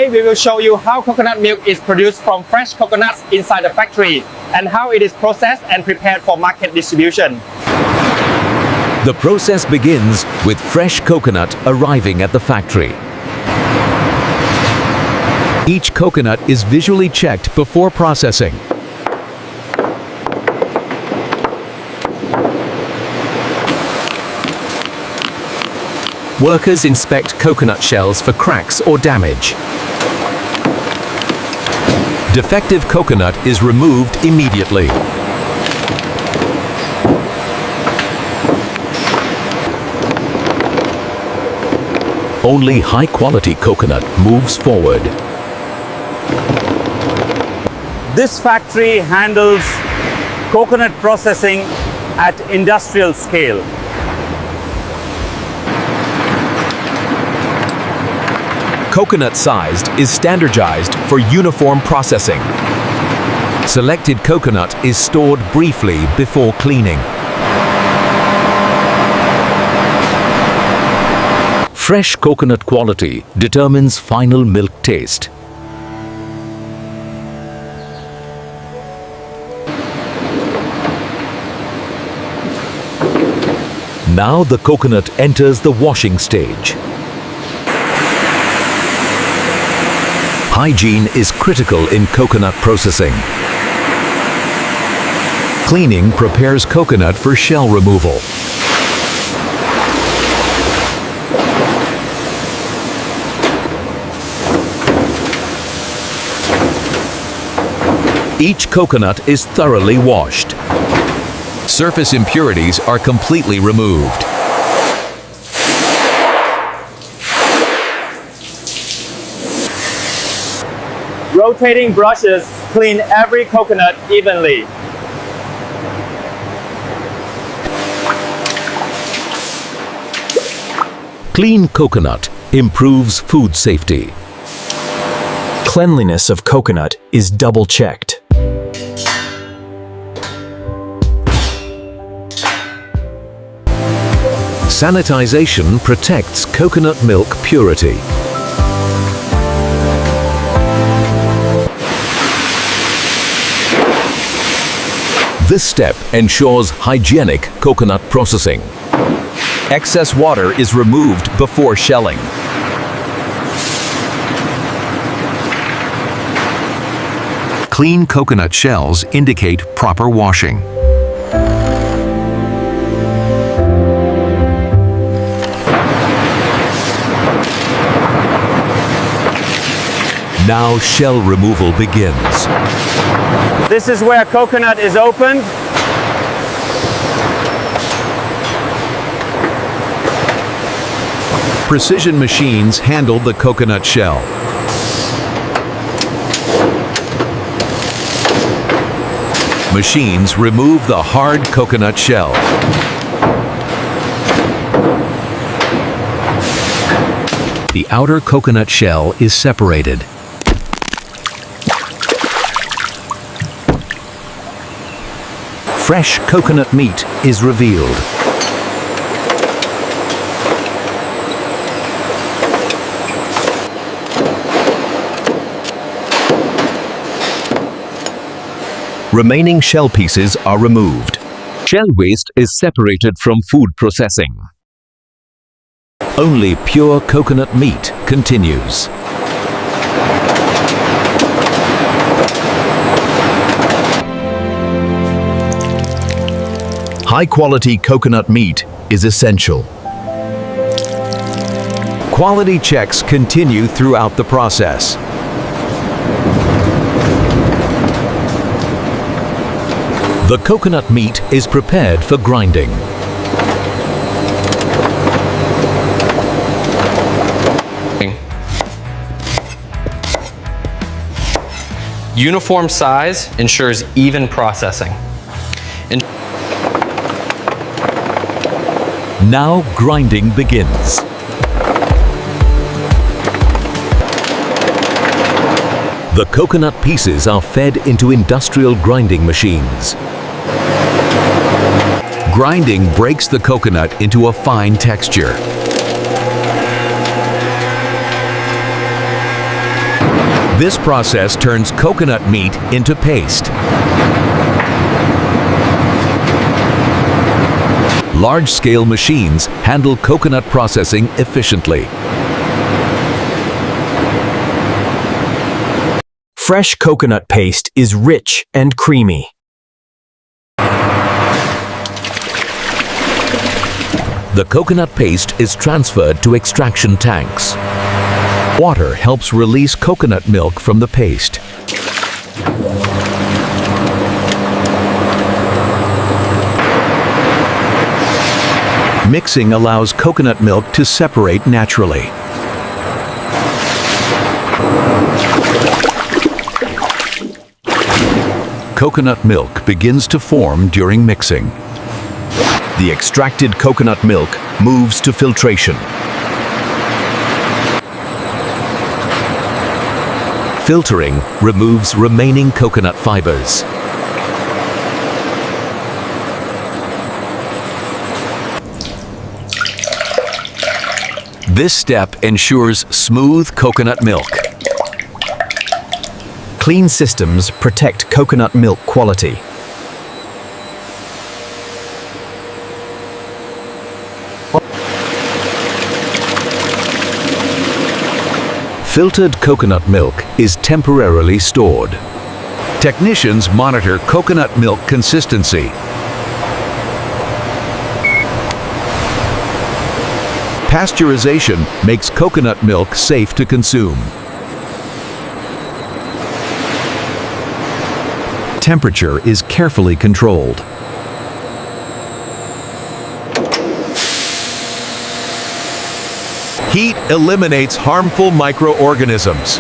Today we will show you how coconut milk is produced from fresh coconuts inside the factory and how it is processed and prepared for market distribution. The process begins with fresh coconut arriving at the factory. Each coconut is visually checked before processing. Workers inspect coconut shells for cracks or damage. Defective coconut is removed immediately. Only high-quality coconut moves forward. This factory handles coconut processing at industrial scale. Coconut sized is standardized for uniform processing. Selected coconut is stored briefly before cleaning. Fresh coconut quality determines final milk taste. Now the coconut enters the washing stage. Hygiene is critical in coconut processing. Cleaning prepares coconut for shell removal. Each coconut is thoroughly washed. Surface impurities are completely removed. Rotating brushes clean every coconut evenly. Clean coconut improves food safety. Cleanliness of coconut is double-checked. Sanitization protects coconut milk purity. This step ensures hygienic coconut processing. Excess water is removed before shelling. Clean coconut shells indicate proper washing. Now shell removal begins. This is where coconut is opened. Precision machines handle the coconut shell. Machines remove the hard coconut shell. The outer coconut shell is separated. Fresh coconut meat is revealed. Remaining shell pieces are removed. Shell waste is separated from food processing. Only pure coconut meat continues. High-quality coconut meat is essential. Quality checks continue throughout the process. The coconut meat is prepared for grinding. Uniform size ensures even processing. Now grinding begins. The coconut pieces are fed into industrial grinding machines. Grinding breaks the coconut into a fine texture. This process turns coconut meat into paste. Large-scale machines handle coconut processing efficiently. Fresh coconut paste is rich and creamy. The coconut paste is transferred to extraction tanks. Water helps release coconut milk from the paste. Mixing allows coconut milk to separate naturally. Coconut milk begins to form during mixing. The extracted coconut milk moves to filtration. Filtering removes remaining coconut fibers. This step ensures smooth coconut milk. Clean systems protect coconut milk quality. Filtered coconut milk is temporarily stored. Technicians monitor coconut milk consistency. Pasteurization makes coconut milk safe to consume. Temperature is carefully controlled. Heat eliminates harmful microorganisms.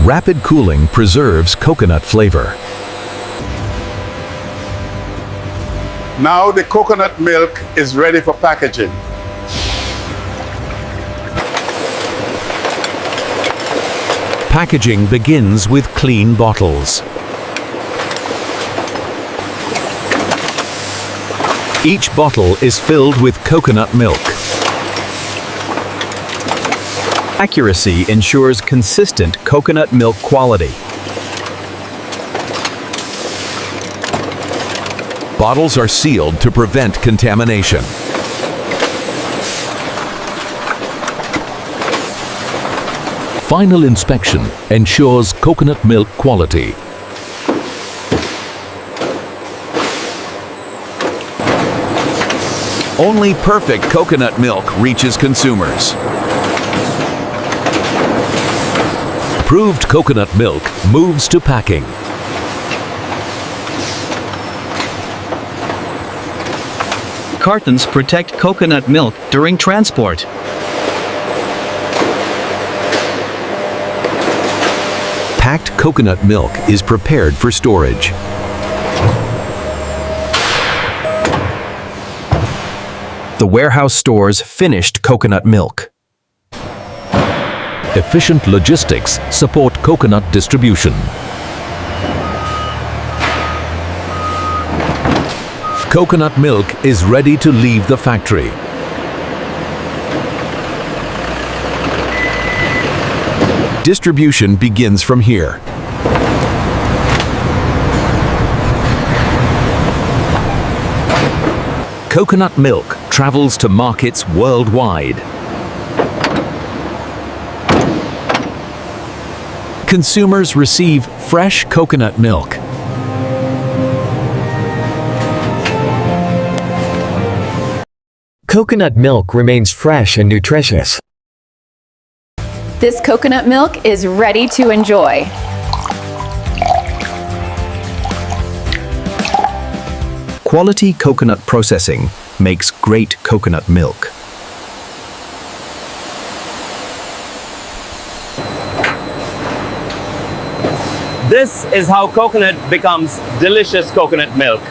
Rapid cooling preserves coconut flavor. Now the coconut milk is ready for packaging. Packaging begins with clean bottles. Each bottle is filled with coconut milk. Accuracy ensures consistent coconut milk quality. Bottles are sealed to prevent contamination. Final inspection ensures coconut milk quality. Only perfect coconut milk reaches consumers. Approved coconut milk moves to packing. Cartons protect coconut milk during transport. Packed coconut milk is prepared for storage. The warehouse stores finished coconut milk. Efficient logistics support coconut distribution. Coconut milk is ready to leave the factory. Distribution begins from here. Coconut milk travels to markets worldwide. Consumers receive fresh coconut milk. Coconut milk remains fresh and nutritious. This coconut milk is ready to enjoy. Quality coconut processing makes great coconut milk. This is how coconut becomes delicious coconut milk.